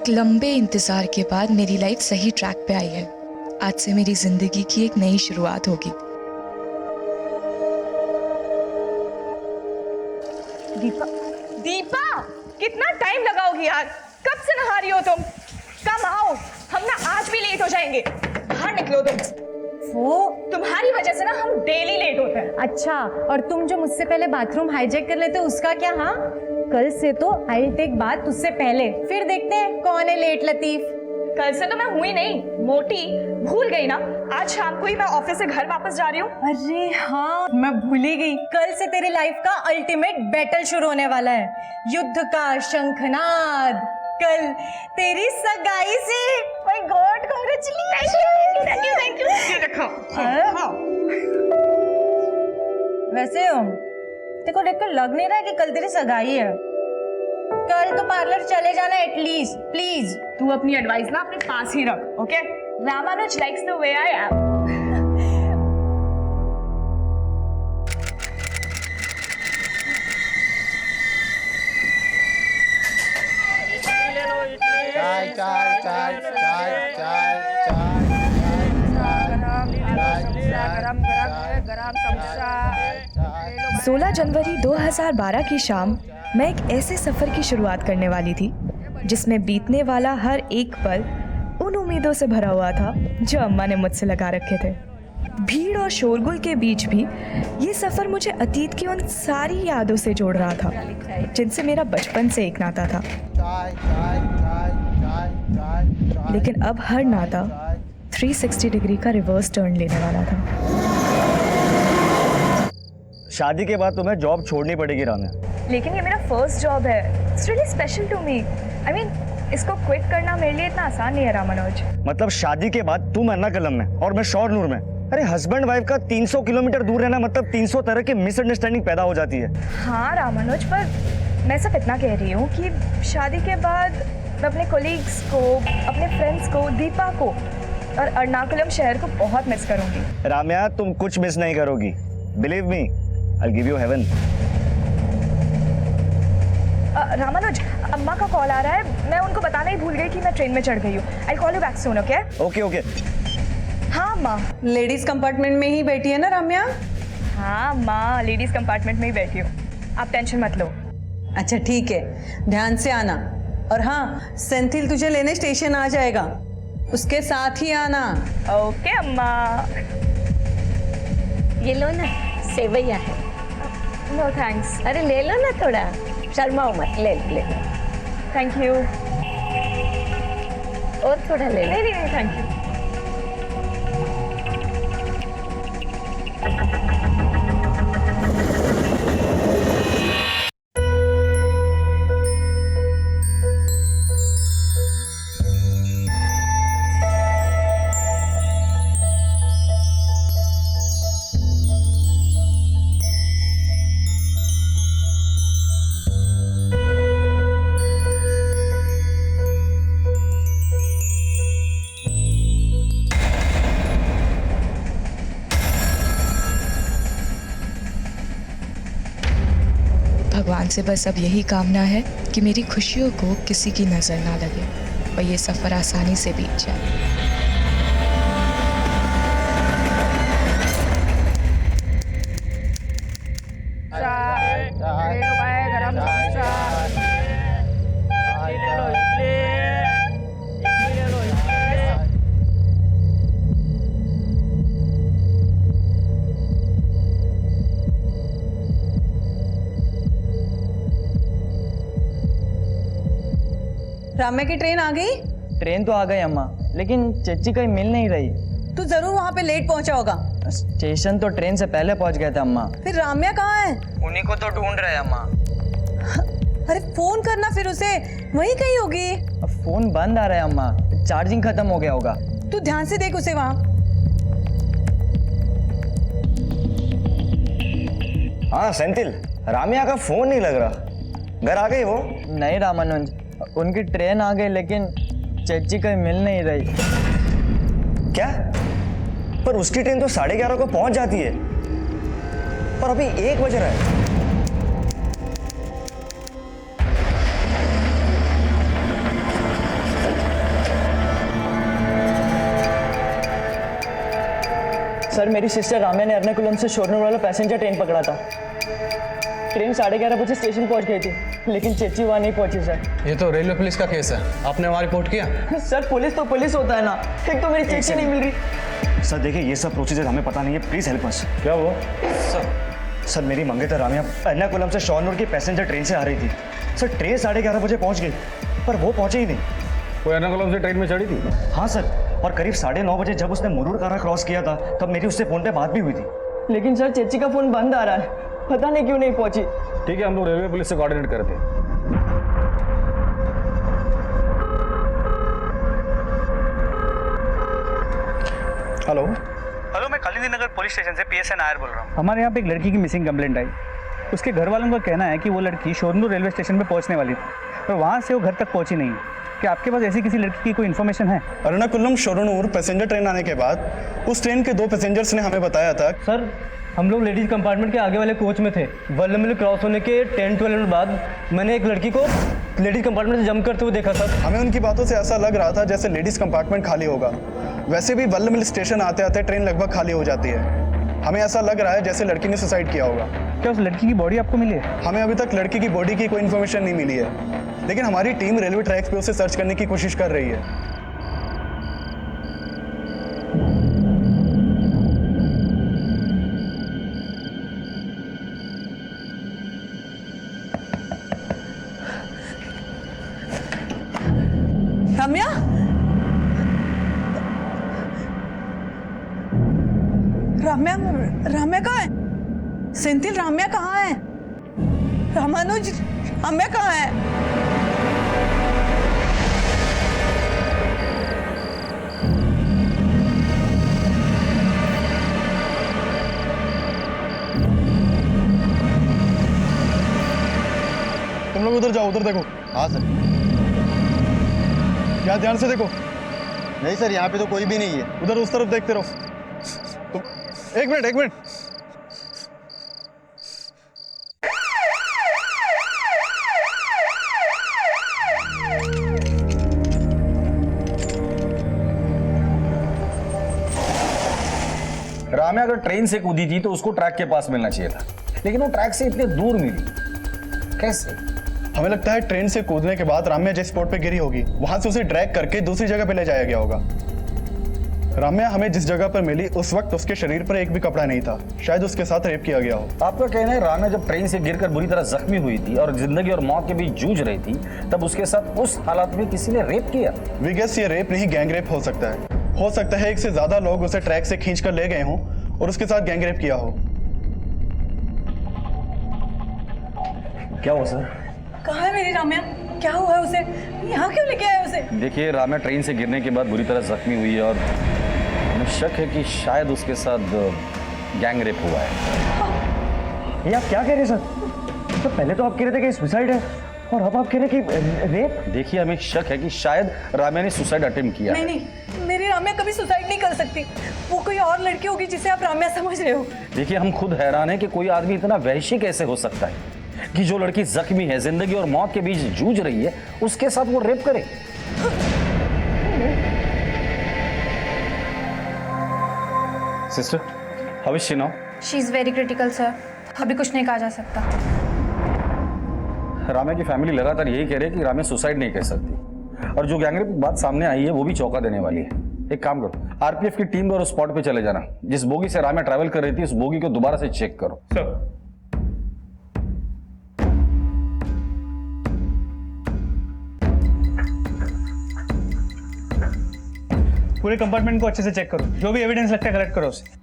एक लंबे इंतजार के बाद मेरी लाइफ सही ट्रैक पे आई है। आज से मेरी जिंदगी की एक नई शुरुआत होगी। दीपा, दीपा, कितना टाइम लगाओगी यार? कब से नहा रही हो तुम? कम आओ, हम ना आज भी लेट हो जाएंगे। बाहर निकलो तुम। वो तुम्हारी वजह से ना हम डेली लेट होते हैं। अच्छा, और तुम जो मुझसे पहले बाथरूम हाईजैक कर लेते उसका क्या? हाँ, कल से तो आई टेक बात तुझसे पहले, फिर देखते हैं कौन है लेट लतीफ। कल से तो मैं हुई नहीं, मोटी, भूल गई ना। आज शाम को ही मैं ऑफिस से घर वापस जा रही हूँ। अरे हाँ, मैं भूल ही गई। कल से तेरी लाइफ का अल्टीमेट बैटल शुरू होने वाला है, युद्ध का शंखनाद। कल तेरी सगाई से। My God, congratulation. Thank you. ये रखो। वैसे देखो देखो लग नहीं रहा है कि कल तेरी सगाई है। कल तो पार्लर चले जाना एटलीस्ट, प्लीज। तू अपनी एडवाइस ना अपने पास ही रख, okay? Ramanuj likes the way I am. चाय चाय चाय चाय चाय चाय। 16 जनवरी 2012 की शाम मैं एक ऐसे सफ़र की शुरुआत करने वाली थी जिसमें बीतने वाला हर एक पल उन उम्मीदों से भरा हुआ था जो अम्मा ने मुझसे लगा रखे थे। भीड़ और शोरगुल के बीच भी ये सफ़र मुझे अतीत की उन सारी यादों से जोड़ रहा था जिनसे मेरा बचपन से एक नाता था। लेकिन अब हर नाता 360 डिग्री का रिवर्स टर्न लेने वाला था। शादी के बाद तुम्हें जॉब छोड़नी पड़ेगी राम्या। लेकिन ये मेरा फर्स्ट जॉब है। It's really special to me. I mean, इसको क्विट करना मेरे लिए इतना आसान नहीं है रामानुज। मतलब शादी के बाद तुम अन्ना कलम में और मैं शौरनूर में। अरे हस्बैंड वाइफ का 300 किलोमीटर दूर रहना मतलब 300 तरह की मिसअंडरस्टैंडिंग पैदा हो जाती है। हाँ रामानुज, पर मैं सिर्फ इतना कह रही हूँ कि शादी के बाद मैं अपने कोलीग्स को, अपने फ्रेंड्स को, दीपा को और अर्नाकुलम शहर को बहुत मिस करूंगी। राम्या, तुम कुछ मिस नहीं करोगी। Believe me, I give you heaven. Ramanuj, अम्मा का कॉल आ रहा है। मैं उनको बताना ही भूल गई कि मैं ट्रेन में चढ़ गई हूँ। I call you back soon, okay? Okay okay. हाँ माँ। लेडीज कंपार्टमेंट में ही बैठी है ना रम्या? हाँ माँ, लेडीज कंपार्टमेंट में ही बैठी हूँ। आप टेंशन मत लो। अच्छा ठीक है, ध्यान से आना। और हाँ, सेंथिल तुझे लेने स्टेशन आ जाएगा, उसके साथ ही आना। ओके अम्मा। ये लो ना, सेवैया है। No thanks. अरे ले लो ना, थोड़ा शर्माओ मत, ले लो ले लो। Thank you. और थोड़ा ले लो। नहीं नहीं, थैंक यू। भगवान से बस अब यही कामना है कि मेरी खुशियों को किसी की नज़र ना लगे और ये सफ़र आसानी से बीत जाए। राम्या की ट्रेन आ गई? ट्रेन तो आ गई अम्मा, लेकिन चच्ची कहीं मिल नहीं रही। तू जरूर वहाँ पे लेट पहुँचा होगा। स्टेशन तो ट्रेन से पहले पहुँच गए थे अम्मा। फिर राम्या कहाँ है? उन्हीं को तो ढूंढ रहे अम्मा। अरे फोन करना फिर उसे, वहीं कहीं होगी। अब फोन बंद आ रहा है अम्मा, चार्जिंग खत्म हो गया होगा। तू ध्यान से देख उसे वहाँ। हाँ सेंथिल, राम्या का फोन नहीं लग रहा। घर आ गई वो? नहीं रामानुज, उनकी ट्रेन आ गई लेकिन चच्ची कहीं मिल नहीं रही। क्या? पर उसकी ट्रेन तो 11:30 को पहुंच जाती है और अभी 1 बज रहा है। सर मेरी सिस्टर राम्या ने एर्नाकुलम से शोरनूर वाला पैसेंजर ट्रेन पकड़ा था। ट्रेन 11:30 बजे स्टेशन पहुंच गई थी, लेकिन चेची वहाँ नहीं पहुंची सर। ये तो रेलवे पुलिस का केस है, आपने वहाँ रिपोर्ट किया? सर पुलिस तो पुलिस होता है ना, एक तो मेरी चेची नहीं मिल रही। सर देखिए ये सब प्रोसीजर हमें पता नहीं है, प्लीज हेल्प अस। क्या हुआ? सर मेरी मंगेतर राम्या एर्नाकुलम से शोरनूर की पैसेंजर ट्रेन से आ रही थी। सर ट्रेन 11:30 बजे पहुंच गई, पर वो पहुंची ही नहीं। वो एर्नाकुलम से ट्रेन में चढ़ी थी? हाँ सर, और करीब 9:30 बजे जब उसने मुरूर कारा क्रॉस किया था तब मेरी उससे फोन पे बात भी हुई थी। लेकिन सर चेची का फोन बंद आ रहा है, पता नहीं क्यों नहीं पहुंची। ठीक है, हम लोग रेलवे पुलिस से कोऑर्डिनेट करते हैं। हेलो, मैं कलिंदी नगर पुलिस स्टेशन से पीएसए नायर बोल रहा हूँ। हमारे यहाँ पे एक लड़की की मिसिंग कंप्लेंट आई। उसके घर वालों का कहना है कि वो लड़की शोरनूर रेलवे स्टेशन पे पहुँचने वाली थी, पर वहाँ से वो घर तक पहुँची नहीं। क्या आपके पास ऐसी किसी लड़की की कोई इन्फॉर्मेशन है? एर्नाकुलम शोरनूर पैसेंजर ट्रेन आने के बाद उस ट्रेन के 2 पैसेंजर्स ने हमें बताया था। सर हम लोग लेडीज कंपार्टमेंट के आगे वाले कोच में थे। वल्लमल क्रॉस होने के 10-12 मिनट बाद मैंने एक लड़की को लेडीज कंपार्टमेंट से जंप करते हुए देखा सर। हमें उनकी बातों से ऐसा लग रहा था जैसे लेडीज कंपार्टमेंट खाली होगा। वैसे भी वल्लमल स्टेशन आते आते ट्रेन लगभग खाली हो जाती है। हमें ऐसा लग रहा है जैसे लड़की ने सुसाइड किया होगा। क्या उस लड़की की बॉडी आपको मिली है? हमें अभी तक लड़की की बॉडी की कोई इन्फॉर्मेशन नहीं मिली है, लेकिन हमारी टीम रेलवे ट्रैक्स पे उसे सर्च करने की कोशिश कर रही है। राम्या, राम्या, राम्या कहाँ है? सेंथिल, राम्या कहाँ है? रामानुज, राम्या कहाँ है? तुम लोग उधर जाओ, उधर देखो। हाँ सर। यहाँ ध्यान से देखो। नहीं सर, यहाँ पे तो कोई भी नहीं है। उधर उस तरफ देखते रहो। तुम एक मिनट। राम्या अगर ट्रेन से कूदी थी तो उसको ट्रैक के पास मिलना चाहिए था, लेकिन वो ट्रैक से इतने दूर मिली कैसे? हमें लगता है ट्रेन से कूदने के बाद राम्या जिस स्पॉट पे गिरी होगी वहां से उसे ड्रैग करके दूसरी जगह पे ले जाया गया होगा। राम्या हमें जिस जगह पर मिली उस वक्त उसके शरीर पर एक भी कपड़ा नहीं था। शायद उसके साथ रेप किया गया हो। आपका कहना है राम्या जब ट्रेन से गिरकर बुरी तरह जख्मी हुई थी और जिंदगी और मौत के बीच जूझ रही थी, तब उसके साथ उस हालात में किसी ने रेप किया? वी गेस ये रेप नहीं गैंग रेप हो सकता है। हो सकता है एक से ज्यादा लोग उसे ट्रैक से खींच कर ले गए हों और उसके साथ गैंग रेप किया हो। क्या हुआ सर? कहाँ है मेरी राम्या? क्या हुआ है उसे? यहाँ क्यों लेके आए उसे? देखिए राम्या ट्रेन से गिरने के बाद बुरी तरह जख्मी हुई है और हमें शक है कि शायद उसके साथ गैंग रेप हुआ है। ये आप क्या कह रहे हैं सर? तो पहले तो आप कह रहे थे कि सुसाइड है और अब आप कह रहे हैं कि रेप। देखिए हमें शक है कि शायद राम्या ने सुसाइड अटेम्प्ट किया है। नहीं, मेरी राम्या कभी सुसाइड नहीं कर सकती। वो कोई और लड़की होगी जिसे आप राम्या समझ रहे हो। देखिए हम खुद हैरान हैं कि कोई आदमी इतना वहशी कैसे हो सकता है कि जो लड़की जख्मी है, जिंदगी और मौत के बीच जूझ रही है, उसके साथ वो रेप करे। Sister, how is she now? She is very critical sir, अभी कुछ नहीं कहा जा सकता। राम्या की फैमिली लगातार यही कह रही है कि राम्या सुसाइड नहीं कर सकती, और जो गैंगरेप की बात सामने आई है वो भी चौंका देने वाली है। एक काम करो, आरपीएफ की टीम और उस स्पॉट पे चले जाना। जिस बोगी से राम्या ट्रैवल कर रही थी उस बोगी को दोबारा से चेक करो। सर, पूरे कंपार्टमेंट को अच्छे से चेक करो, जो भी एविडेंस लगता है कलेक्ट करो उसे।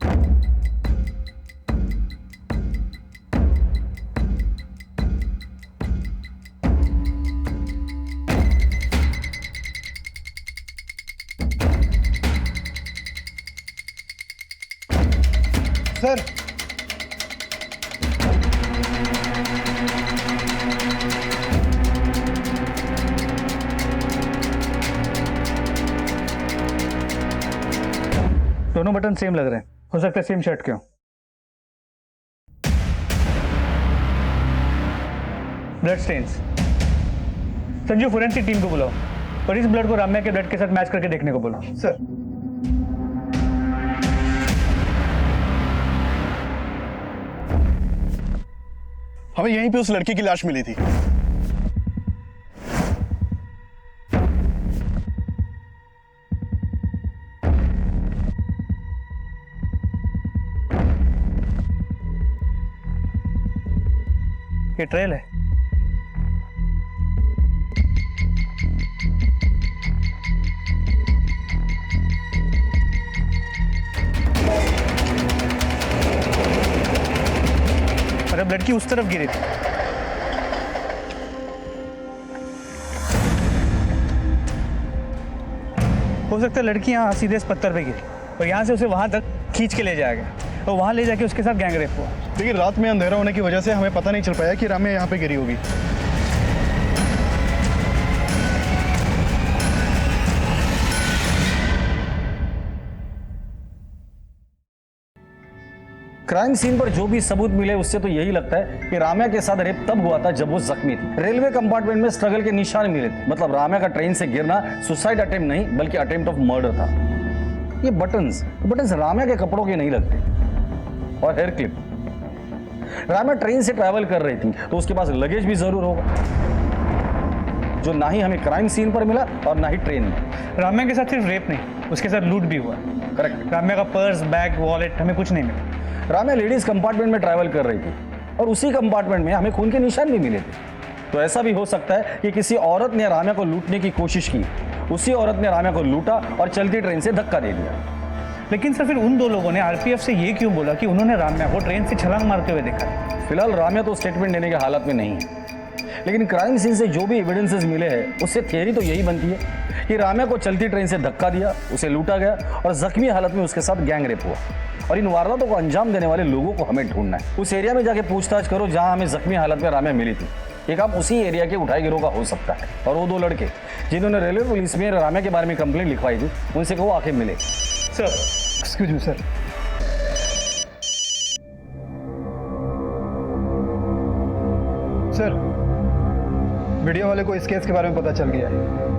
सर, दोनों बटन सेम लग रहे हैं, हो सकता है सेम शर्ट के हो। Blood stains. Sanju, forensic team को बुलाओ और इस ब्लड को राम्या के ब्लड के साथ मैच करके देखने को बोलो। सर। हमें यहीं पे उस लड़की की लाश मिली थी। ये ट्रेल है। और अब लड़की उस तरफ गिरी थी। हो सकता है लड़की यहाँ सीधे इस पत्थर पे गिरी और यहाँ से उसे वहां तक खींच के ले जाया गया और वहां ले जाके उसके साथ गैंग रेप हुआ। लेकिन रात में अंधेरा होने की वजह से हमें पता नहीं चल पाया कि राम्या यहाँ पे गिरी होगी। क्राइम सीन पर जो भी सबूत मिले उससे तो यही लगता है कि राम्या के साथ रेप तब हुआ था जब वो जख्मी थी। रेलवे कंपार्टमेंट में स्ट्रगल के निशान मिले थे, मतलब राम्या का ट्रेन से गिरना सुसाइड अटेम्प्ट नहीं बल्कि अटेम्प्ट ऑफ मर्डर था। ये बटन्स राम्या के कपड़ों के नहीं लगते। और हेयर क्लिप, राम्या ट्रेन से ट्रैवल कर रही थी तो उसके पास लगेज भी जरूर होगा, जो ना ही हमें क्राइम सीन पर मिला और ना ही ट्रेन में। राम्या के साथ सिर्फ रेप नहीं, उसके साथ लूट भी हुआ। करेक्ट। राम्या का पर्स, बैग, वॉलेट हमें कुछ नहीं मिला। राम्या लेडीज कंपार्टमेंट में ट्रैवल कर रही थी और उसी कंपार्टमेंट में हमें खून के निशान भी मिले थे। तो ऐसा भी हो सकता है कि किसी औरत ने राम्या को लूटने की कोशिश की, उसी औरत ने राम्या को लूटा और चलती ट्रेन से धक्का दे दिया। लेकिन सर फिर उन दो लोगों ने आरपीएफ से ये क्यों बोला कि उन्होंने राम्या को ट्रेन से छलांग मारते हुए देखा? फिलहाल राम्या तो स्टेटमेंट देने के हालत में नहीं है, लेकिन क्राइम सीन से जो भी एविडेंसेस मिले हैं उससे थियरी तो यही बनती है कि राम्या को चलती ट्रेन से धक्का दिया, उसे लूटा गया और जख्मी हालत में उसके साथ गैंग रेप हुआ। और इन वारदातों को अंजाम देने वाले लोगों को हमें ढूंढना है। उस एरिया में जाके पूछताछ करो जहां हमें जख्मी हालत में राम्या मिली थी। ये काम उसी एरिया के उठाई गिरोह का हो सकता है। और वो दो लड़के जिन्होंने रेलवे पुलिस में राम्या के बारे में कंप्लेंट लिखवाई थी, उनसे कहो आके मिले। Sir excuse me sir. Sir, video वाले को इस केस के बारे में पता चल गया है।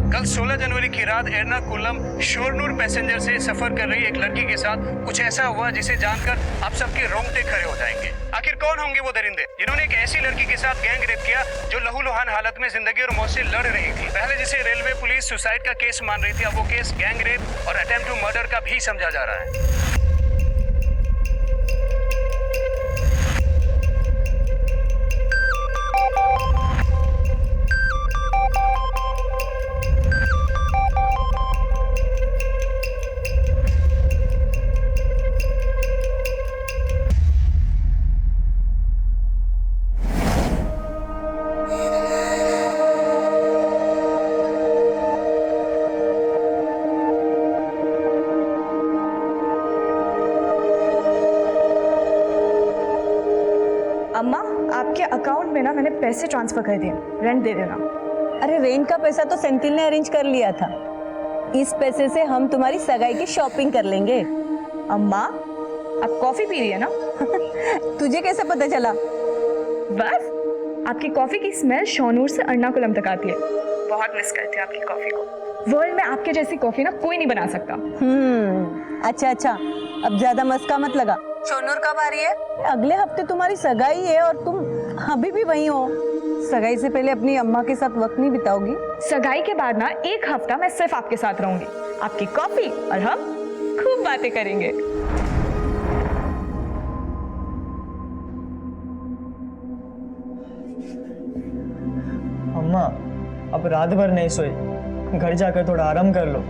कल 16 जनवरी की रात एर्नाकुलम शोरनूर पैसेंजर से सफर कर रही एक लड़की के साथ कुछ ऐसा हुआ जिसे जानकर आप सबके रोंगटे खड़े हो जाएंगे। आखिर कौन होंगे वो दरिंदे जिन्होंने एक ऐसी लड़की के साथ गैंग रेप किया जो लहूलुहान हालत में जिंदगी और मौत से लड़ रही थी। पहले जिसे रेलवे पुलिस सुसाइड का केस मान रही थी, अब वो केस गैंग रेप और अटेम्प्ट टू मर्डर का भी समझा जा रहा है। अम्मा, आपके अकाउंट में ना मैंने पैसे ट्रांसफर कर दिए, रेंट दे देना। अरे रेंट का पैसा तो सेंथिल ने अरेंज कर लिया था। इस पैसे से हम तुम्हारी सगाई की शॉपिंग कर लेंगे। अम्मा, आप कॉफी पी रही है ना? तुझे कैसे पता चला? बस आपकी कॉफी की स्मेल शोनूर से एर्नाकुलम तक आती है। बहुत मिस करते हैं आपकी कॉफी को। वर्ल्ड में आपके जैसी कॉफी ना कोई नहीं बना सकता। अच्छा, अब ज्यादा मस्का मत लगा। शोनूर कब आ रही है? अगले हफ्ते तुम्हारी सगाई है और तुम अभी भी वहीं हो। सगाई से पहले अपनी अम्मा के साथ वक्त नहीं बिताओगी? सगाई के बाद ना एक हफ्ता मैं सिर्फ आपके साथ रहूंगी, आपकी कॉफी और हम खूब बातें करेंगे। अम्मा, अब रात भर नहीं सोए, घर जाकर थोड़ा आराम कर लो।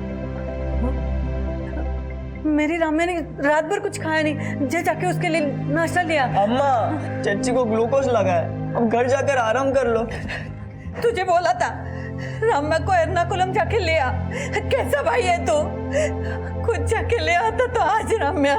मेरी राम्या ने रात भर कुछ खाया नहीं, जाके उसके लिए नाश्ता लिया। अम्मा, चच्ची को ग्लूकोज लगा है, अब घर जाकर आराम कर लो। तुझे बोला था राम्या को एर्नाकुलम जाके ले आ। कैसा भाई है तू? खुद जाके ले आता तो आज राम्या।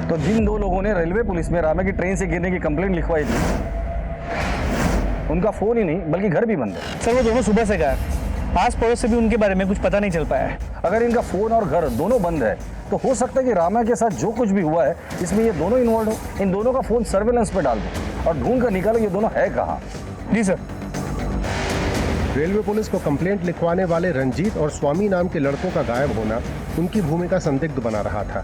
तो जिन दो लोगों ने रेलवे पुलिस में राम्या की ट्रेन से गिरने की कंप्लेंट लिखवाई थी, उनका फोन ही नहीं बल्कि घर भी बंद है। सर वो दोनों सुबह से गायब, आस पड़ोस से भी उनके बारे में कुछ पता नहीं चल पाया है। अगर इनका फोन और घर दोनों बंद है तो हो सकता है कि राम्या के साथ जो कुछ भी हुआ है इसमें ये दोनों इन्वॉल्व हो। इन दोनों का फोन सर्वेलेंस पे डाल दो और ढूंढ कर निकालो ये दोनों है कहाँ। जी सर। रेलवे पुलिस को कंप्लेंट लिखवाने वाले रंजीत और स्वामी नाम के लड़कों का गायब होना उनकी भूमिका संदिग्ध बना रहा था।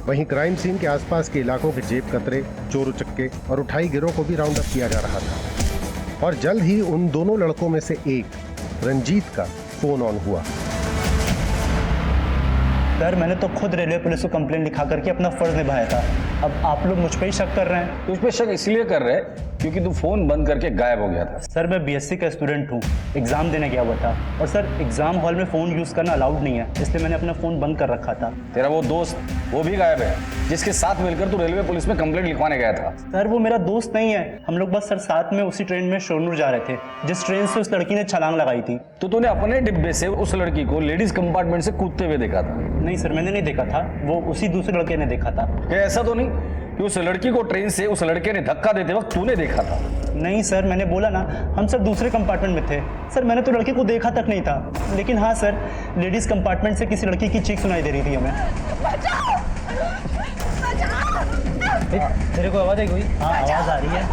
वहीं क्राइम सीन के आसपास के इलाकों के जेब कतरे, चोर उचक्के और उठाई गिरोह को भी राउंड अप किया जा रहा था और जल्द ही उन दोनों लड़कों में से एक रंजीत का फोन ऑन हुआ। सर मैंने तो खुद रेलवे पुलिस को कंप्लेंट लिखा करके अपना फर्ज निभाया था। अब आप लोग मुझ पर ही शक कर रहे हैं। तुझ पे शक इसलिए कर रहे हैं क्योंकि तू फोन बंद करके गायब हो गया था। सर मैं बीएससी का स्टूडेंट हूँ, एग्जाम देने गया हुआ था और सर एग्जाम हॉल में फ़ोन यूज़ करना अलाउड नहीं है, इसलिए मैंने अपना फ़ोन बंद कर रखा था। तेरा वो दोस्त वो भी गायब है जिसके साथ मिलकर तू रेलवे पुलिस में कंप्लेंट लिखवाने गया था। सर वो मेरा दोस्त नहीं है, हम लोग बस सर साथ में उसी ट्रेन में शोरनूर जा रहे थे जिस ट्रेन से उस लड़की ने छलांग लगाई थी। तो तूने अपने डिब्बे से उस लड़की को लेडीज कंपार्टमेंट से कूदते हुए देखा था? नहीं सर मैंने नहीं देखा था, वो उसी दूसरे लड़के ने देखा था। क्या ऐसा तो नहीं कि उस लड़की को ट्रेन से उस लड़के ने धक्का देते वक्त तूने देखा था? नहीं सर मैंने बोला ना हम सब दूसरे कंपार्टमेंट में थे। सर मैंने तो लड़के को देखा तक नहीं था, लेकिन हाँ सर लेडीज कंपार्टमेंट से किसी लड़की की चीख सुनाई दे रही थी हमें। तेरे को आवाज आई कोई? हाँ आवाज आ रही है।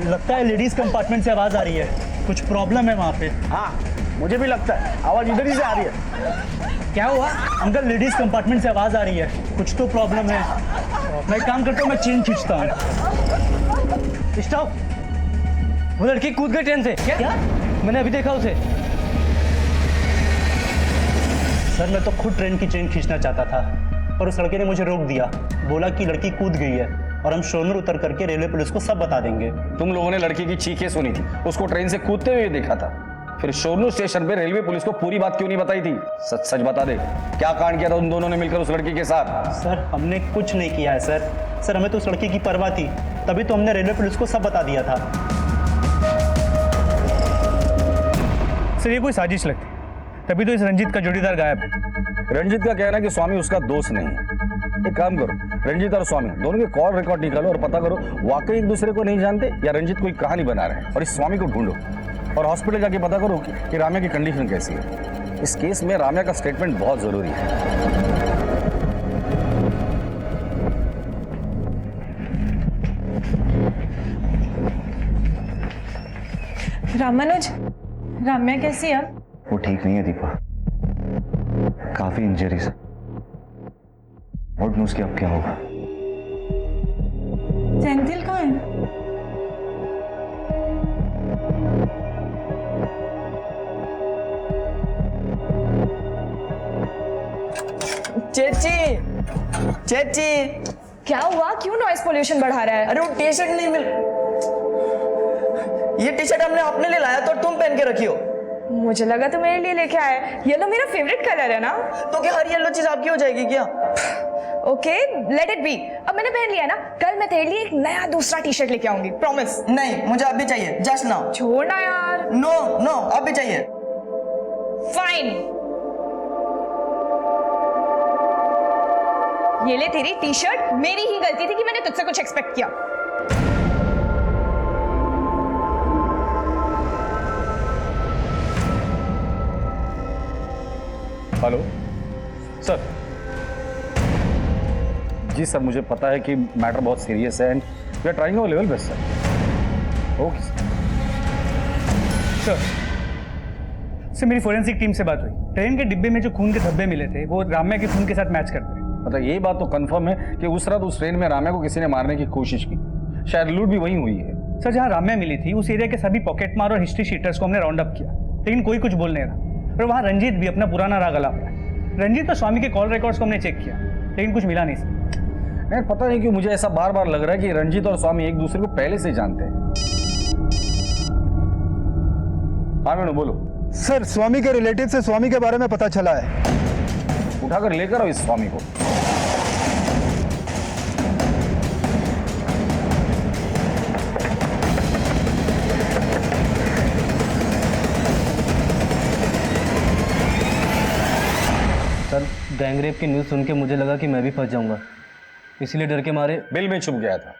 लगता है लेडीज कंपार्टमेंट से आवाज आ रही है, कुछ प्रॉब्लम है वहाँ पे। हाँ मुझे भी लगता है आवाज इधर ही से आ रही है। क्या हुआ अंकल? लेडीज कंपार्टमेंट से आवाज आ रही है, कुछ तो प्रॉब्लम है। मैं काम करता हूँ, मैं चेन खींचता हूँ। स्टॉप! वो लड़की कूद गई ट्रेन से। क्या? मैंने अभी देखा उसे। सर मैं तो खुद ट्रेन की चेन खींचना चाहता था पर उस लड़के ने मुझे रोक दिया, बोला कि लड़की कूद गई है और हम शोरनूर उतर करके रेलवे पुलिस को सब बता देंगे। तुम लोगों ने लड़की की चीखें सुनी थी, उसको ट्रेन से कूदते हुए देखा था, फिर शोरनूर स्टेशन पे रेलवे पुलिस को पूरी बात क्यों नहीं बताई थी? सच सच बता दे, क्या कांड किया था उन दोनों ने मिलकर उस लड़की के साथ? सर हमने कुछ नहीं किया है सर। सर हमें तो उस लड़की की परवाह थी, तभी तो हमने रेलवे पुलिस को सब बता दिया था। सर ये कोई साजिश लगती, तभी तो इस रंजीत का जोड़ीदार गायब है। रंजीत का कहना है कि स्वामी उसका दोस्त नहीं है। एक काम करो, रंजीत और स्वामी दोनों के कॉल रिकॉर्ड निकालो और पता करो वाकई एक दूसरे को नहीं जानते या रंजीत कोई कहानी बना रहे हैं, और इस स्वामी को ढूंढो और हॉस्पिटल जाके पता करो कि राम्या की कंडीशन कैसी है। इस केस में राम्या का स्टेटमेंट बहुत जरूरी है। रामानुज, राम्या कैसी है? वो ठीक नहीं है दीपा, काफी इंजरीज है। और उसके अब क्या होगा? सेंथिल कहाँ है? चेची, चेची, क्या हुआ? क्यों नॉइस पोल्यूशन बढ़ा रहा है? अरे वो टी शर्ट नहीं मिल, ये टी शर्ट हमने अपने लिए लाया तो तुम पहन के रखी हो। मुझे लगा तो मेरे लिए लेके आए। येलो मेरा फेवरेट कलर है ना। तो क्या हर येलो चीज आपकी हो जाएगी क्या? Okay let it be. अब मैंने पहन लिया ना, कल मैं तेरे लिए एक नया दूसरा टी शर्ट लेके आऊंगी, प्रॉमिस। नहीं मुझे अब भी चाहिए, जस्ट नाउ। छोड़ना यार। नो नो अब भी चाहिए। फाइन, ये ले तेरी टी शर्ट। मेरी ही गलती थी कि मैंने तुझसे कुछ एक्सपेक्ट किया। Hello sir. जी सर मुझे पता है कि मैटर बहुत सीरियस है and we are trying our level best sir. Okay sir. Sir मेरी फोरेंसिक टीम से बात हुई, ट्रेन के डिब्बे में जो खून के धब्बे मिले थे वो राम्या के खून के साथ मैच करते हैं। मतलब ये बात तो कंफर्म है कि उस रात उस ट्रेन में राम्या को किसी ने मारने की कोशिश की, शायद लूट भी वहीं हुई है। सर जहाँ राम्या मिली थी उस एरिया के सभी पॉकेट मार और हिस्ट्री शीटर्स को हमने राउंड अप किया, लेकिन कोई कुछ बोल नहीं रहा। और वहाँ रंजीत भी अपना पुराना राग अलाप रहा है। रंजीत और स्वामी के कॉल रिकॉर्ड्स को हमने चेक किया, लेकिन कुछ मिला नहीं सर। नहीं पता नहीं क्यों मुझे ऐसा बार बार लग रहा है कि रंजीत और स्वामी एक दूसरे को पहले से जानते हैं। हाँ मेनू बोलो। सर स्वामी के रिलेटिव से स्वामी के बारे में पता चला है। उठाकर लेकर आओ इस स्वामी को। सर गैंगरेप की न्यूज़ सुन के मुझे लगा कि मैं भी फंस जाऊंगा। इसीलिए डर के मारे बिल में छुप गया था,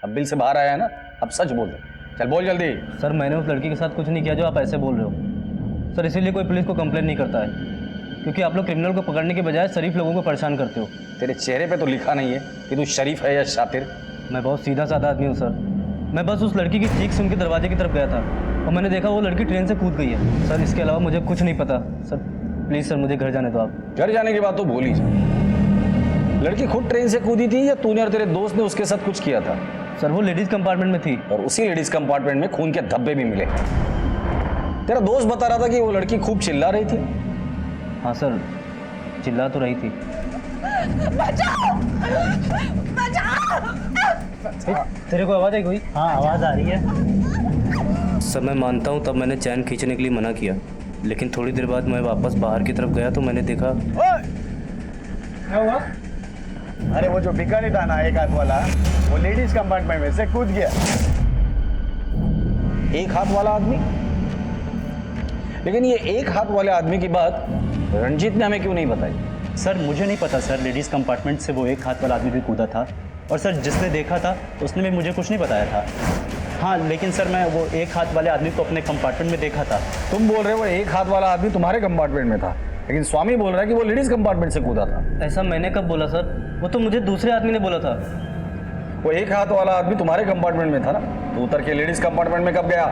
अब बिल से बाहर आया है ना, अब सच बोल दे। चल बोल जल्दी। सर मैंने उस लड़की के साथ कुछ नहीं किया जो आप ऐसे बोल रहे हो सर। इसीलिए कोई पुलिस को कंप्लेन नहीं करता है, क्योंकि आप लोग क्रिमिनल को पकड़ने के बजाय शरीफ लोगों को परेशान करते हो। तेरे चेहरे पे तो लिखा नहीं है कि तू शरीफ है या शातिर। मैं बहुत सीधा साधा आदमी हूँ सर। मैं बस उस लड़की की चीख सुन के दरवाजे की तरफ गया था और मैंने देखा वो लड़की ट्रेन से कूद गई है सर। इसके अलावा मुझे कुछ नहीं पता सर। प्लीज़ सर मुझे घर जाने दो आप। घर जाने की बात तो भूल ही जा। लड़की खुद ट्रेन से कूदी थी या तूने और तेरे दोस्त ने उसके साथ कुछ किया था? सर वो लेडीज कंपार्टमेंट में थी और उसी लेडीज कंपार्टमेंट में खून के धब्बे भी मिले। तेरा दोस्त बता रहा था कि वो लड़की खूब चिल्ला रही थी। हाँ सर चिल्ला तो रही थी। बचाओ! बचाओ! तेरे को आवाज़ आई कोई? हाँ आवाज़ आ रही है सर। मैं मानता हूँ तब मैंने चैन खींचने के लिए मना किया, लेकिन थोड़ी देर बाद मैं वापस बाहर की तरफ गया तो मैंने देखा। क्या हुआ? अरे वो जो भिखारी था ना, एक हाथ वाला, वो लेडीज कंपार्टमेंट में से कूद गया। एक हाथ वाला आदमी? लेकिन ये एक हाथ वाले आदमी की बात रंजीत ने हमें क्यों नहीं बताई? सर मुझे नहीं पता सर, लेडीज़ कंपार्टमेंट से वो एक हाथ वाला आदमी भी कूदा था और सर जिसने देखा था उसने भी मुझे कुछ नहीं बताया था। हाँ लेकिन सर मैं वो एक हाथ वाले आदमी को अपने कंपार्टमेंट में देखा था। तुम बोल रहे हो एक हाथ वाला आदमी तुम्हारे कंपार्टमेंट में था, लेकिन स्वामी बोल रहा है कि वो लेडीज कंपार्टमेंट से कूदा था। ऐसा मैंने कब बोला सर? वो तो मुझे दूसरे आदमी ने बोला था। वो एक हाथ वाला आदमी तुम्हारे कंपार्टमेंट में था ना, तो उतर के लेडीज कंपार्टमेंट में कब गया?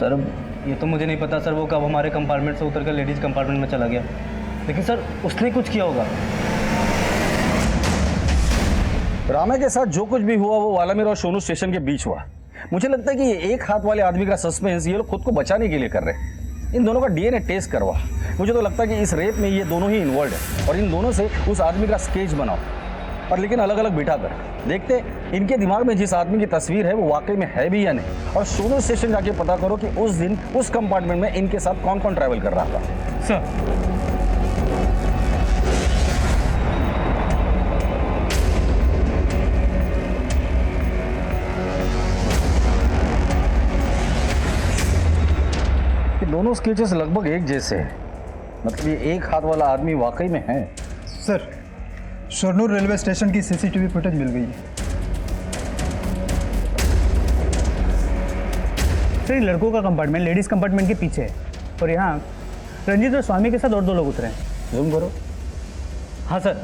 सर ये तो मुझे नहीं पता सर, वो कब हमारे कंपार्टमेंट से उतर कर लेडीज़ कंपार्टमेंट में चला गया, लेकिन सर उसने कुछ किया होगा। रामे के साथ जो कुछ भी हुआ वो वालामीर और सोनू स्टेशन के बीच हुआ। मुझे लगता है कि ये एक हाथ वाले आदमी का सस्पेंस ये लोग खुद को बचाने के लिए कर रहे हैं। इन दोनों का डीएनए टेस्ट करवा। मुझे तो लगता है कि इस रेप में ये दोनों ही इन्वॉल्व है और इन दोनों से उस आदमी का स्केच बनाओ, और लेकिन अलग अलग बिठा कर देखते इनके दिमाग में जिस आदमी की तस्वीर है वो वाकई में है भी या नहीं। और सोनू स्टेशन जाके पता करो कि उस दिन उस कंपार्टमेंट में इनके साथ कौन कौन ट्रैवल कर रहा था। सर दोनों स्केचेस लगभग एक जैसे हैं, मतलब ये एक हाथ वाला आदमी वाकई में है। सर शोरनूर रेलवे स्टेशन की सीसीटीवी फुटेज मिल गई है। सर ये लड़कों का कंपार्टमेंट लेडीज़ कंपार्टमेंट के पीछे है और यहाँ रंजीत और स्वामी के साथ और 2 लोग उतरे हैं। जूम करो। हाँ सर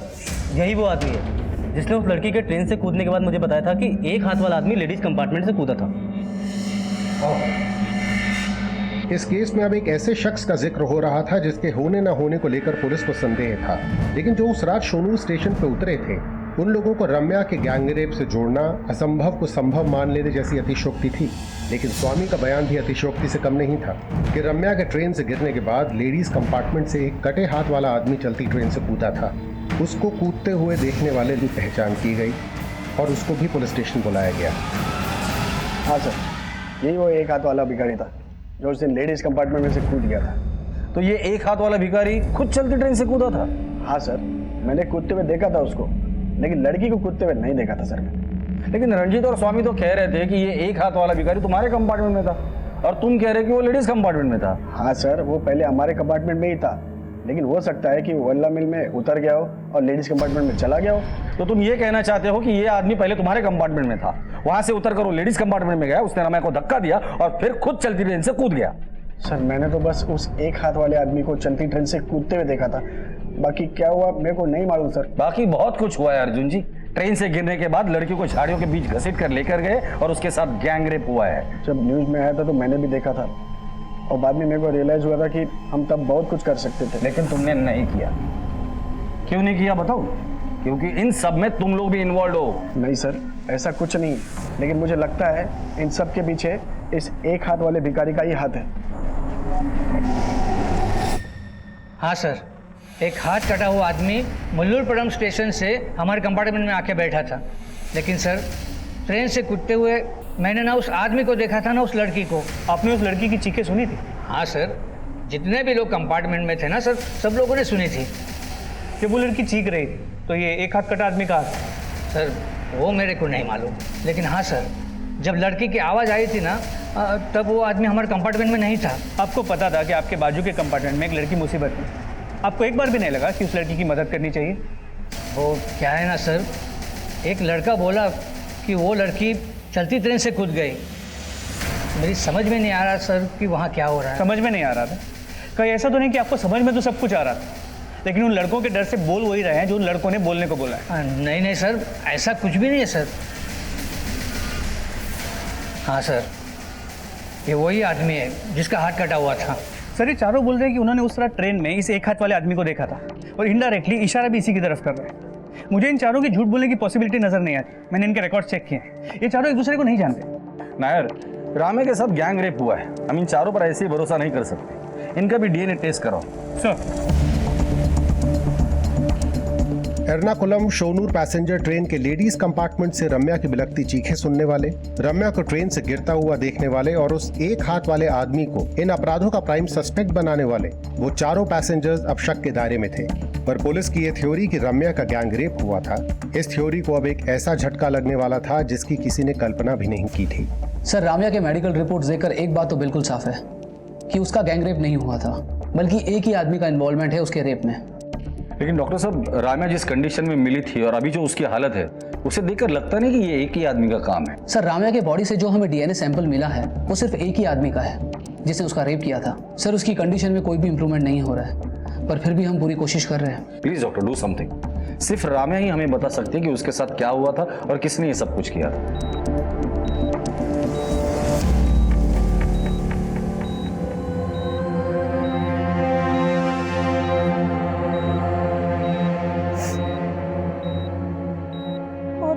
यही वो आदमी है जिसने उस लड़की के ट्रेन से कूदने के बाद मुझे बताया था कि एक हाथ वाला आदमी लेडीज़ कंपार्टमेंट से कूदा था। इस केस में अब एक ऐसे शख्स का जिक्र हो रहा था जिसके होने न होने को लेकर पुलिस को संदेह था, लेकिन जो उस रात शोनूर स्टेशन पर उतरे थे उन लोगों को रम्या के गैंगरेप से जोड़ना असंभव को संभव मान लेने जैसी अतिशयोक्ति थी। लेकिन स्वामी का बयान भी अतिशयोक्ति से कम नहीं था कि रम्या के ट्रेन से गिरने के बाद लेडीज कंपार्टमेंट से एक कटे हाथ वाला आदमी चलती ट्रेन से कूदा था। उसको कूदते हुए देखने वाले की पहचान की गई और उसको भी पुलिस स्टेशन बुलाया गया। हाँ सर, यही वो एक हाथ वाला भिखारी था जो उस दिन लेडीज कंपार्टमेंट में से कूद गया था। तो ये एक हाथ वाला भिखारी खुद चलती ट्रेन से कूदा था? हाँ सर, मैंने कूदते हुए देखा था उसको, लेकिन लड़की को कूदते हुए नहीं देखा था सर मैंने। लेकिन रंजीत और स्वामी तो कह रहे थे कि ये एक हाथ वाला भिखारी तुम्हारे कंपार्टमेंट में था और तुम कह रहे कि वो लेडीज कंपार्टमेंट में था। हाँ सर, वो पहले हमारे कंपार्टमेंट में ही था, लेकिन हो सकता है कि वो वल्ला मिल में उतर गया हो और लेडीज कंपार्टमेंट में चला गया हो। तो तुम ये कहना चाहते हो कि ये आदमी पहले तुम्हारे कंपार्टमेंट में था, वहां से उतर कर वो लेडीज कंपार्टमेंट में गया, उसने रम्या को धक्का दिया और फिर खुद चलती ट्रेन से कूद गया। सर मैंने तो बस उस एक हाथ वाले आदमी को चलती ट्रेन से कूदते हुए देखा था, बाकी क्या हुआ मेरे को नहीं मालूम सर। बाकी बहुत कुछ हुआ है अर्जुन जी। ट्रेन से गिरने के बाद लड़कियों को झाड़ियों के बीच घसीट कर लेकर गए और उसके साथ गैंगरेप हुआ है। जब न्यूज में आया था तो मैंने भी देखा था और बाद में मेरे को रियलाइज हुआ था कि हम तब बहुत कुछ कर सकते थे, लेकिन तुमने नहीं किया। क्यों नहीं किया बताओ? क्योंकि इन सब में तुम लोग भी इन्वॉल्व हो। नहीं सर, ऐसा कुछ नहीं, लेकिन मुझे लगता है इन सब के पीछे इस एक हाथ वाले भिखारी का ही हाथ है। हाँ सर, एक हाथ कटा हुआ आदमी मुल्लुरपुरम स्टेशन से हमारे कंपार्टमेंट में आके बैठा था, लेकिन सर ट्रेन से कूदते हुए मैंने ना उस आदमी को देखा था ना उस लड़की को। आपने उस लड़की की चीखें सुनी थी? हाँ सर, जितने भी लोग कंपार्टमेंट में थे ना सर, सब लोगों ने सुनी थी। जब वो लड़की चीख रही थी तो ये एक हाथ कटा आदमी का हाथ? सर वो मेरे को नहीं मालूम, लेकिन हाँ सर जब लड़की की आवाज़ आई थी ना तब वो आदमी हमारे कंपार्टमेंट में नहीं था। आपको पता था कि आपके बाजू के कंपार्टमेंट में एक लड़की मुसीबत में, आपको एक बार भी नहीं लगा कि उस लड़की की मदद करनी चाहिए? वो क्या है ना सर, एक लड़का बोला कि वो लड़की चलती ट्रेन से कूद गई। मेरी समझ में नहीं आ रहा सर कि वहाँ क्या हो रहा है। समझ में नहीं आ रहा था? कहीं ऐसा तो नहीं कि आपको समझ में तो सब कुछ आ रहा था, लेकिन उन लड़कों के डर से बोल वही रहे हैं जो उन लड़कों ने बोलने को बोला है। नहीं नहीं सर, ऐसा कुछ भी नहीं है सर। हाँ सर, ये वही आदमी है जिसका हाथ कटा हुआ था। सर ये चारों बोल रहे हैं कि उन्होंने उस तरह ट्रेन में इस एक हाथ वाले आदमी को देखा था और इनडायरेक्टली इशारा भी इसी की तरफ कर रहे हैं। मुझे इन चारों की झूठ बोलने की पॉसिबिलिटी नजर नहीं आती। मैंने इनके रिकॉर्ड चेक किए हैं, ये चारों एक दूसरे को नहीं जानते। नायर, रामे के साथ गैंग रेप हुआ है, हम इन चारों पर ऐसे ही भरोसा नहीं कर सकते। इनका भी डीएनए टेस्ट कराओ। सर एर्नाकुलम शोनूर पैसेंजर ट्रेन के लेडीज कंपार्टमेंट से रम्या की बिलखती चीखें सुनने वाले, रम्या को ट्रेन से गिरता हुआ देखने वाले और उस एक हाथ वाले आदमी को इन अपराधों का प्राइम सस्पेक्ट बनाने वाले वो चारों पैसेंजर्स अब शक के दायरे में थे। पर पुलिस की ये थ्योरी कि रम्या का गैंग रेप हुआ था, इस थ्योरी को अब एक ऐसा झटका लगने वाला था जिसकी किसी ने कल्पना भी नहीं की थी। सर, राम्या के मेडिकल रिपोर्ट देखकर एक बात तो बिल्कुल साफ है कि उसका गैंग रेप नहीं हुआ था, बल्कि एक ही आदमी का इन्वॉल्वमेंट है उसके रेप में। लेकिन डॉक्टर साहब, राम्या जिस कंडीशन में मिली थी और अभी जो उसकी हालत है, उसे देखकर लगता नहीं कि ये एक ही आदमी का काम है। सर, राम्या के बॉडी से जो हमें डीएनए सैंपल मिला है वो सिर्फ एक ही आदमी का है जिसने उसका रेप किया था। सर, उसकी कंडीशन में कोई भी इंप्रूवमेंट नहीं हो रहा है, पर फिर भी हम पूरी कोशिश कर रहे हैं। Please doctor, do something. सिर्फ राम्या ही हमें बता सकती है कि उसके साथ क्या हुआ था और किसने ये सब कुछ किया था।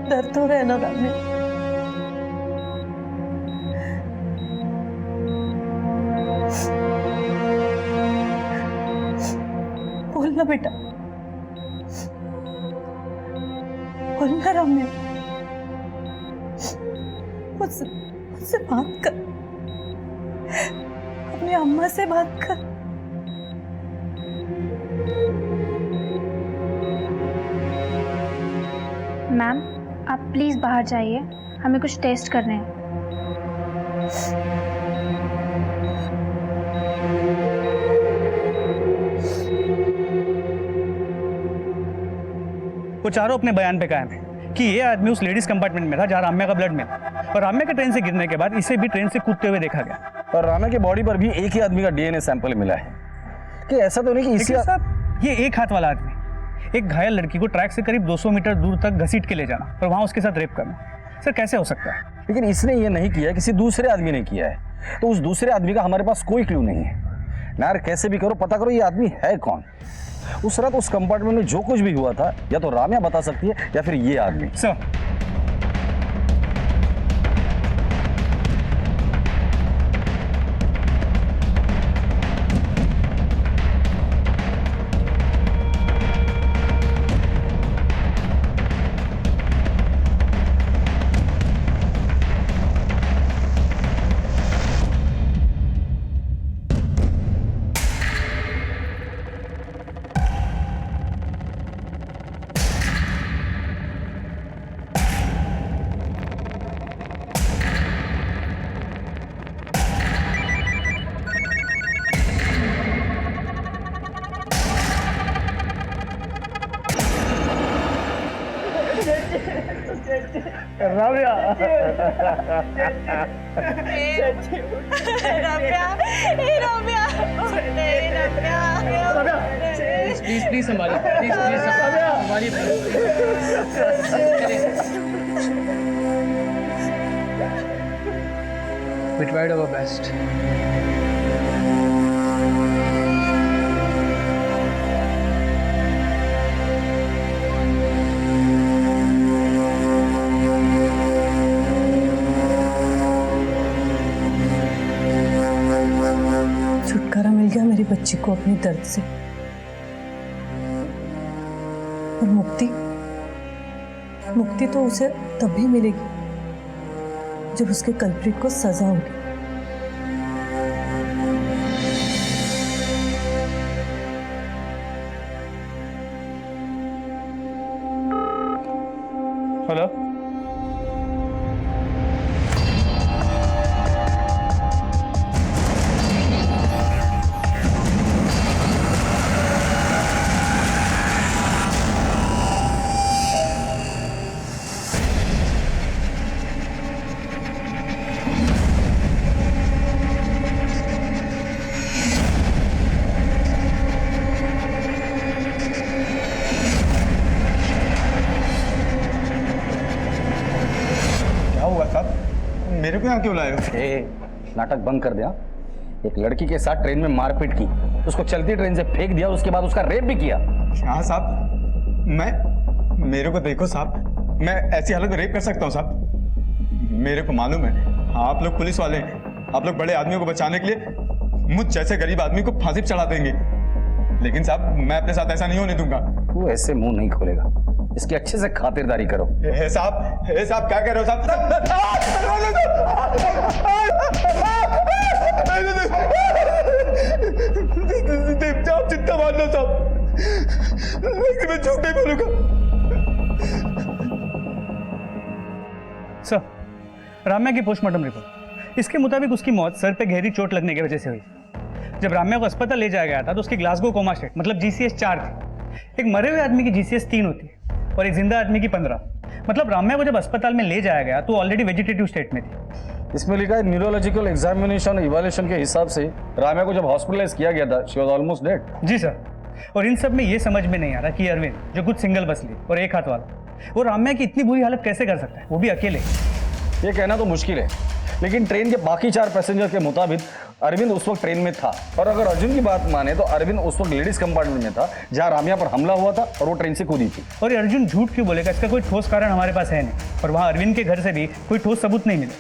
दर्द हो रहा है ना राम्या? बोलना बेटा, बोलना राम्या, मुझसे बात कर, अपनी अम्मा से बात कर। मैम, आप प्लीज़ बाहर जाइए, हमें कुछ टेस्ट करने हैं। वो चारों अपने बयान पे कायम है कि ये आदमी उस लेडीज कंपार्टमेंट में था जहाँ राम्या का ब्लड मिला, और राम्या के ट्रेन से गिरने के बाद इसे भी ट्रेन से कूदते हुए देखा गया। और राम्या की बॉडी पर भी एक ही आदमी का डीएनए सैंपल मिला है। कि ऐसा तो नहीं कि इसी ये एक हाथ वाला आदमी एक घायल लड़की को ट्रैक से करीब 200 मीटर दूर तक घसीट के ले जाना और वहां उसके साथ रेप करना, सर कैसे हो सकता है? लेकिन इसने ये नहीं किया, किसी दूसरे आदमी ने किया है, तो उस दूसरे आदमी का हमारे पास कोई क्लू नहीं है। यार कैसे भी करो पता करो ये आदमी है कौन। उस रात उस कंपार्टमेंट में जो कुछ भी हुआ था या तो राम्या बता सकती है या फिर ये आदमी। सर राम्या प्लीज संभालिए, प्लीज संभालिए। We tried our best. छुटकारा मिल गया मेरी बच्ची को अपने दर्द से, और मुक्ति तो उसे तभी मिलेगी जब उसके कल्प्रिट को सजा होगी। हेलो, हुआ साहब? मेरे को यहाँ क्यों लाए हो? नाटक बंद कर दिया। एक लड़की के साथ ट्रेन में मारपीट की, उसको चलती ट्रेन से फेंक दिया, उसके बाद उसका रेप भी किया। हाँ साहब, मेरे को देखो साहब, मैं ऐसी हालत में रेप कर सकता हूँ साहब? मेरे को मालूम है आप लोग पुलिस वाले हैं, आप लोग बड़े आदमियों को बचाने के लिए मुझ जैसे गरीब आदमी को फांसी पे चढ़ा देंगे, लेकिन साहब मैं अपने साथ ऐसा नहीं होने दूंगा। तू ऐसे मुंह नहीं खोलेगा, इसकी अच्छे से खातिरदारी करो। साहब क्या कह रहे हो साहब? आप जितना मान लो साहब, लेकिन मैं झूठ नहीं बोलूंगा। सर, राम्या की पोस्टमार्टम रिपोर्ट, इसके मुताबिक उसकी मौत सर पे गहरी चोट लगने की वजह से हुई। जब राम्या को अस्पताल ले जाया गया था तो उसकी ग्लासगो कोमा स्टेट मतलब GCS 4 थी। एक मरे हुए आदमी की GCS 3 होती है और एक जिंदा आदमी की 15। मतलब राम्या को जब अस्पताल में ले जाया गया तो ऑलरेडी वेजिटेटिव स्टेट में थी। इसमें लिखा है न्यूरोलॉजिकल एग्जामिनेशन इवैल्यूएशन के हिसाब से राम्या को जब हॉस्पिटलाइज किया गया था, शी वाज ऑलमोस्ट डेड। जी सर, और इन सब में ये समझ में नहीं आ रहा कि अरविंद, जो कुछ सिंगल बस ली और एक हाथ वाला, वो राम्या की इतनी बुरी हालत कैसे कर सकता है, वो भी अकेले। ये कहना तो मुश्किल है, लेकिन ट्रेन के बाकी 4 पैसेंजर के मुताबिक अरविंद उस वक्त ट्रेन में था। और अगर अर्जुन की बात माने तो अरविंद उस वक्त लेडीज कंपार्टमेंट में था जहां राम्या पर हमला हुआ था और वो ट्रेन से कूदी थी। और ये अर्जुन झूठ क्यों बोलेगा? इसका कोई ठोस कारण हमारे पास है नहीं, और वहाँ अरविंद के घर से भी कोई ठोस सबूत नहीं मिला।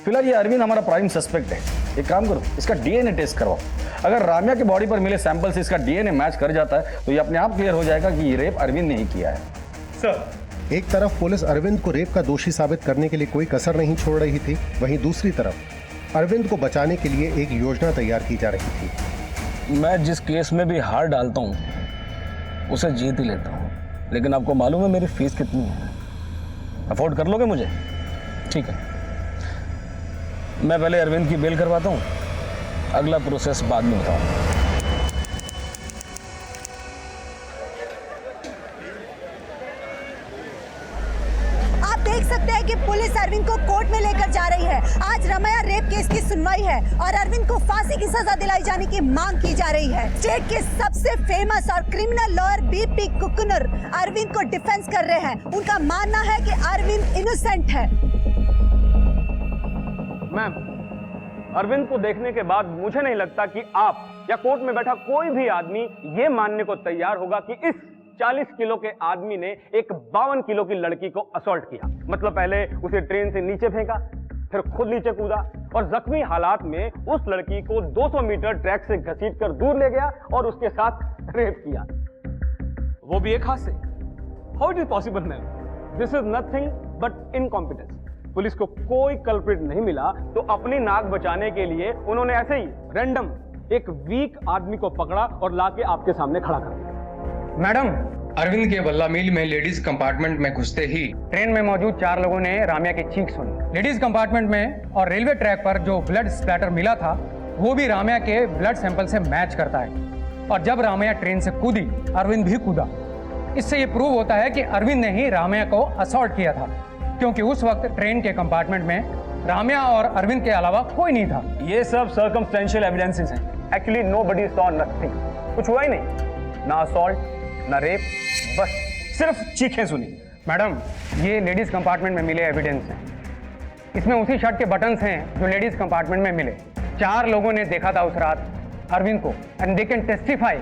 फिलहाल ये अरविंद हमारा प्राइम सस्पेक्ट है। एक काम करो, इसका DNA टेस्ट करवाओ। अगर राम्या के बॉडी पर मिले सैंपल से इसका DNA मैच कर जाता है तो ये अपने आप क्लियर हो जाएगा कि ये रेप अरविंद ने ही किया है। सर, एक तरफ पुलिस अरविंद को रेप का दोषी साबित करने के लिए कोई कसर नहीं छोड़ रही थी, वहीं दूसरी तरफ अरविंद को बचाने के लिए एक योजना तैयार की जा रही थी। मैं जिस केस में भी हार डालता हूँ उसे जीत ही लेता हूँ, लेकिन आपको मालूम है मेरी फीस कितनी है? अफोर्ड कर लोगे मुझे? ठीक है, मैं पहले अरविंद की बेल करवाता हूँ, अगला प्रोसेस बाद में बताऊँ। देख सकते हैं कि पुलिस अरविंद को कोर्ट में लेकर जा रही है। आज राम्या रेप केस की सुनवाई है और अरविंद को फांसी की सजा दिलाई जाने की मांग की जा रही है। स्टेट के सबसे फेमस और क्रिमिनल लॉयर BP कुकुनर अरविंद को डिफेंस कर रहे हैं। उनका मानना है कि अरविंद इनोसेंट है। मैम, अरविंद को देखने के बाद मुझे नहीं लगता कि आप या कोर्ट में बैठा कोई भी आदमी ये मानने को तैयार होगा कि इस 40 किलो के आदमी ने एक 52 किलो की लड़की को असॉल्ट किया। मतलब पहले उसे ट्रेन से नीचे फेंका, फिर खुद नीचे कूदा और जख्मी हालात में उस लड़की को 200 मीटर ट्रैक से घसीटकर दूर ले गया और उसके साथ रेप किया, वो भी एक हाथ से। How it is possible ma'am? This is nothing but incompetence. Police को कोई कल्प्रिट नहीं मिला तो अपनी नाक बचाने के लिए उन्होंने ऐसे ही रैंडम एक वीक आदमी को पकड़ा और लाके आपके सामने खड़ा कर दिया। मैडम, अरविंद के बल्ला मिल में लेडीज कंपार्टमेंट में घुसते ही ट्रेन में मौजूद 4 लोगों ने राम्या की चीख सुनी। लेडीज कंपार्टमेंट में और रेलवे ट्रैक पर जो ब्लड स्प्लैटर मिला था वो भी राम्या के ब्लड सैंपल से मैच करता है। और जब राम्या ट्रेन से कूदी, अरविंद भी कूदा। इससे ये प्रूव होता है कि अरविंद ने ही राम्या को असॉल्ट किया था, क्योंकि उस वक्त ट्रेन के कंपार्टमेंट में राम्या और अरविंद के अलावा कोई नहीं था। ये सब सर्कमस्टेंशियल एविडेंसेस हैं। Actually nobody saw nothing. कुछ हुआ ही नहीं, ना असॉल्ट ना रेप, बस सिर्फ चीखें सुनी। मैडम, ये लेडीज कंपार्टमेंट में मिले एविडेंस हैं। इसमें उसी शर्ट के बटन्स हैं जो लेडीज कंपार्टमेंट में मिले। 4 लोगों ने देखा था उस रात अरविंद को, and they can testify.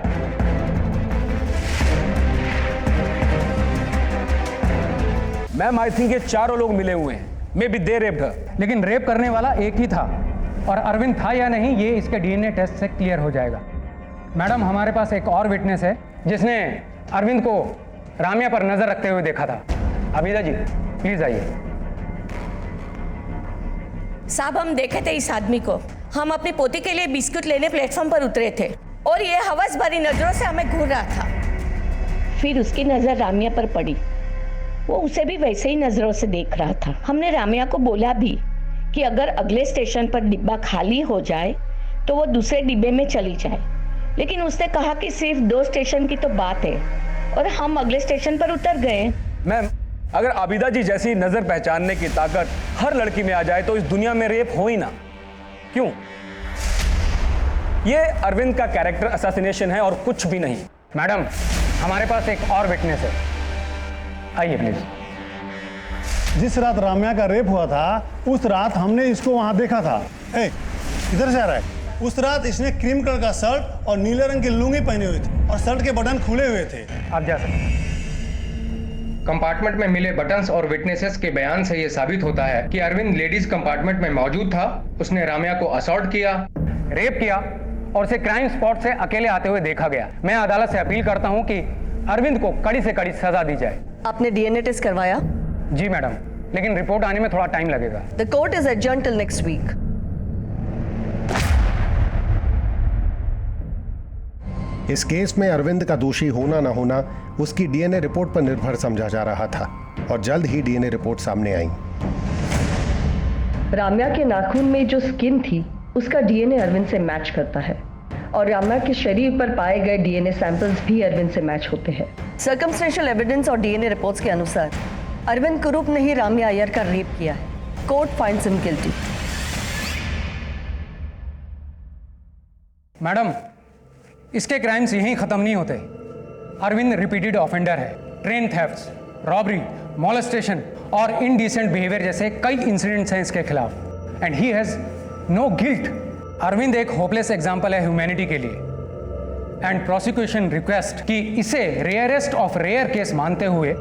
Ma'am, I think ये 4 लोग मिले हुए हैं। मे बी दे रेप्ड हर। लेकिन रेप करने वाला एक ही था, और अरविंद था या नहीं ये इसके DNA टेस्ट से क्लियर हो जाएगा। मैडम, हमारे पास एक और विटनेस है जिसने अरविंद को राम्या पर नजर रखते हुए देखा था। अबीदा जी, प्लीज आइए। साहब, हम देखे थे इस आदमी को। हम अपनी पोती के लिए बिस्कुट लेने प्लेटफॉर्म पर उतरे थे और ये हवस भरी नजरों से हमें घूर रहा था। फिर उसकी नजर राम्या पर पड़ी। वो उसे भी वैसे ही नजरों से देख रहा था। हमने राम्या को बोला भी कि अगर अगले स्टेशन पर डिब्बा खाली हो जाए तो वो दूसरे डिब्बे में चली जाए, लेकिन उसने कहा कि सिर्फ 2 स्टेशन की तो बात है, और हम अगले स्टेशन पर उतर गए। मैम, अगर आबिदा जी जैसी नजर पहचानने की ताकत हर लड़की में आ जाए तो इस दुनिया में रेप हो ही ना। क्यों? ये अरविंद का कैरेक्टर असैसिनेशन है और कुछ भी नहीं। मैडम, हमारे पास एक और विटनेस है। आइए प्लीज। जिस रात राम्या का रेप हुआ था उस रात हमने इसको वहां देखा था। ए, किधर से आ रहा है? उस रात इसने क्रीम कलर का शर्ट और नीले रंग की लुंगी पहनी हुई थी और शर्ट के बटन खुले हुए थे। आप जा सकते हैं। कंपार्टमेंट में मिले बटन्स और विटनेसेस के बयान से यह साबित होता है कि अरविंद लेडीज कंपार्टमेंट में मौजूद था। उसने राम्या को असॉल्ट किया, रेप किया और उसे क्राइम स्पॉट से अकेले आते हुए देखा गया। मैं अदालत से अपील करता हूं कि अरविंद को कड़ी से कड़ी सजा दी जाए। आपने डीएनए टेस्ट करवाया? जी मैडम, लेकिन रिपोर्ट आने में थोड़ा टाइम लगेगा। The court is adjourned till next week. इस केस में अरविंद का दोषी होना ना होना उसकी डीएनए रिपोर्ट पर निर्भर समझा जा रहा था और जल्द ही डीएनए रिपोर्ट सामने आई। राम्या के नाखून में जो स्किन थी उसका डीएनए अरविंद से मैच करता है और राम्या के शरीर पर पाए गए डीएनए सैंपल्स भी अरविंद से मैच होते हैं। सर्कमस्टेंशियल एविडेंस और डीएनए रिपोर्ट्स के अनुसार अरविंद कुरूप ने ही राम्या अय्यर का रेप किया है। Court finds him guilty. Madam, इसके क्राइम्स यहीं खत्म नहीं होते। अरविंद रिपीटेड ऑफेंडर है। ट्रेन थेफ्ट्स, रॉबरी, मॉलेस्टेशन और इनडिसेंट बिहेवियर जैसे कई इंसिडेंट्स हैं इसके खिलाफ and he has no guilt. Arvind एक होपलेस एग्जाम्पल है ह्यूमैनिटी के लिए एंड प्रोसिक्यूशन रिक्वेस्ट कि इसे रेयरेस्ट ऑफ रेयर केस मानते हुए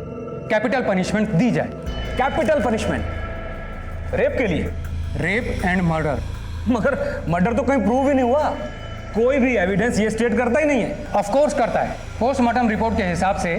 कैपिटल पनिशमेंट दी जाए। कैपिटल पनिशमेंट रेप के लिए? Rape and murder. मगर मर्डर तो कहीं प्रूव ही नहीं हुआ। कोई भी एविडेंस ये स्टेट करता ही नहीं है। ऑफ कोर्स करता है। पोस्टमार्टम रिपोर्ट के हिसाब से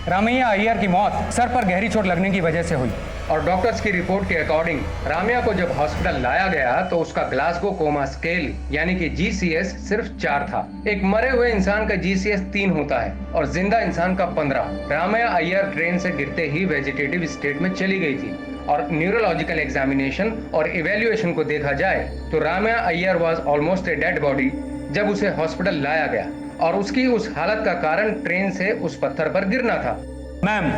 रामैया अय्यर की मौत सर पर गहरी चोट लगने की वजह से हुई और डॉक्टर्स की रिपोर्ट के अकॉर्डिंग राम्या को जब हॉस्पिटल लाया गया तो उसका ग्लासगो कोमा स्केल यानी कि GCS सिर्फ 4 था। एक मरे हुए इंसान का GCS 3 होता है और जिंदा इंसान का 15। राम्या अय्यर ट्रेन से गिरते ही वेजिटेटिव स्टेट में चली गई थी और न्यूरोलॉजिकल एग्जामिनेशन और इवेल्युएशन को देखा जाए तो Ramya Iyer was almost a dead body जब उसे हॉस्पिटल लाया गया और उसकी उस हालत का कारण ट्रेन से उस पत्थर पर गिरना था। Ma'am,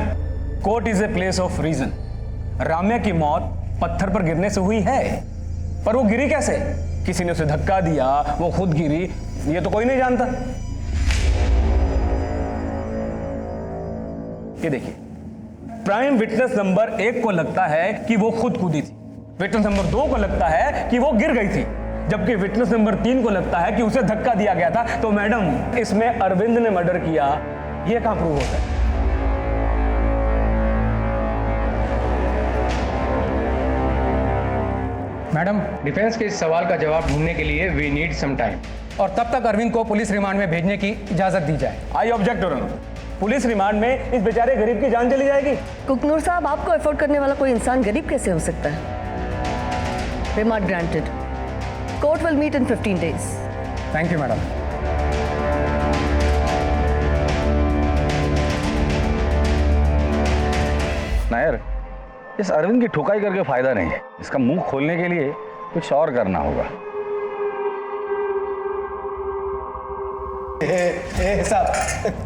court is a place of reason. Ramya की मौत पत्थर पर गिरने से हुई है, पर वो गिरी कैसे? किसी ने उसे धक्का दिया, वो खुद गिरी, ये तो कोई नहीं जानता। ये देखिए, प्राइम विटनेस नंबर 1 को लगता है कि वो खुद कूदी थी, विटनेस नंबर 2 को लगता है कि वो गिर गई थी, जबकि विटनेस नंबर 3 को लगता है कि उसे धक्का दिया गया था। तो मैडम, इसमें अरविंद ने मर्डर किया, ये कहां प्रूव होता है? मैडम, डिफेंस के इस सवाल का जवाब ढूंढने के लिए वी नीड सम टाइम और तब तक अरविंद को पुलिस रिमांड में भेजने की इजाजत दी जाए। I object your honour. Police remand में इस बेचारे गरीब की जान चली जाएगी। कुकनूर साहब, आपको अफोर्ड करने वाला कोई इंसान गरीब कैसे हो सकता है? Remand granted. Court will meet in 15 days। Thank you madam. Nair, इस अरविंद की ठुकाई करके फायदा नहीं है। इसका मुंह खोलने के लिए कुछ और करना होगा। साहब,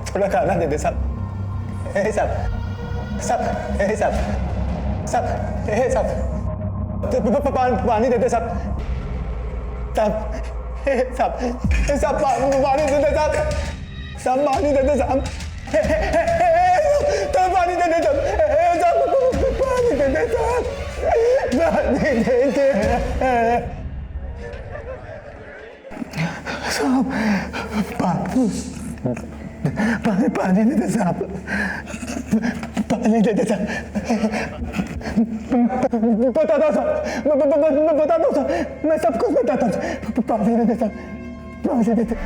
थोड़ा खाना दे दे साहब। साहब साहब साहब साहब साहब पानी दे दे साहब। साहब साहब पानी दे दे साहब। साहब पानी दे दे साहब। पानी दे दे साहब। पानी दे दे साहब। पानी दे दे साहब। पानी दे दे साहब। पानी दे दे साहब। बता दो साहब, बता दो साहब, मैं सब कुछ बताता हूँ। पानी दे दे साहब। पानी दे दे।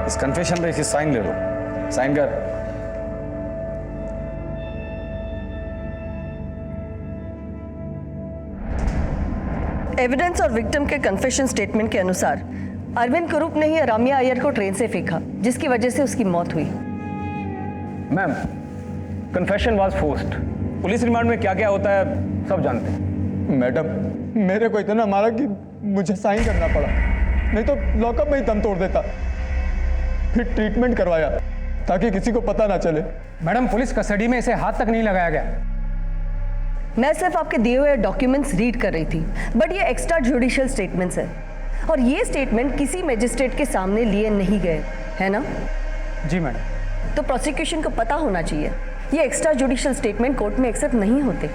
इस कन्फेशन पे इसकी साइन ले लो। साइन कर। एविडेंस और विक्टिम के कन्फेशन स्टेटमेंट के अनुसार अरविंद कुरूप ने ही राम्या अय्यर को ट्रेन से फेंका, जिसकी वजह से उसकी मौत हुई। Ma'am, confession was forced. Police remand में क्या क्या होता है सब जानते हैं। मैडम, मेरे को इतना मारा कि मुझे साइन करना पड़ा, नहीं तो लॉकअप में ही दम तोड़ देता। फिर ट्रीटमेंट करवाया ताकि किसी को पता ना चले। मैडम, पुलिस कस्टडी में इसे हाथ तक नहीं लगाया गया। मैं सिर्फ आपके दिए हुए डॉक्यूमेंट्स रीड कर रही थी, बट ये एक्स्ट्रा जुडिशियल स्टेटमेंट्स हैं और ये स्टेटमेंट किसी मजिस्ट्रेट के सामने लिए नहीं गए, है ना? जी मैडम। तो प्रोसिक्यूशन को पता होना चाहिए ये एक्स्ट्रा जुडिशियल स्टेटमेंट कोर्ट में एक्सेप्ट नहीं होते।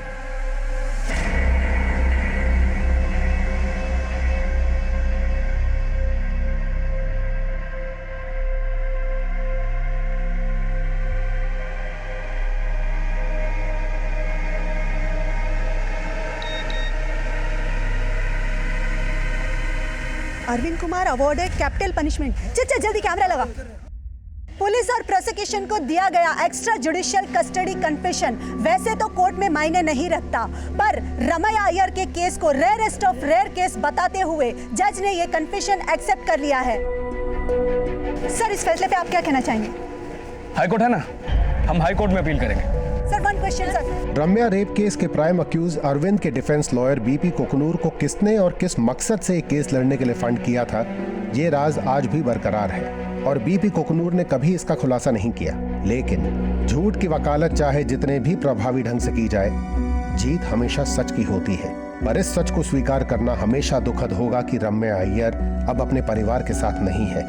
Arvind Kumar awarded capital punishment. चल जल्दी कैमरा लगा। पुलिस और प्रोसिक्यूशन को दिया गया एक्स्ट्रा जुडिशियल कस्टडी कन्फेशन वैसे तो कोर्ट में मायने नहीं रखता, पर रमैया अय्यर के केस को रेयरेस्ट ऑफ रेयर केस बताते हुए जज ने ये कन्फेशन एक्सेप्ट कर लिया है। सर, इस फैसले पे आप क्या कहना चाहेंगे? हाईकोर्ट है ना, हम हाईकोर्ट में अपील करेंगे। Sir, one question sir. Ramya rape case के प्राइम अक्यूज अरविंद के डिफेंस लॉयर बीपी कोकनूर को किसने और किस मकसद से एक केस लड़ने के लिए फंड किया था, ये राज आज भी बरकरार है और बीपी कोकनूर ने कभी इसका खुलासा नहीं किया। लेकिन झूठ की वकालत चाहे जितने भी प्रभावी ढंग से की जाए, जीत हमेशा सच की होती है। पर इस सच को स्वीकार करना हमेशा दुखद होगा कि रम्या अय्यर अब अपने परिवार के साथ नहीं है।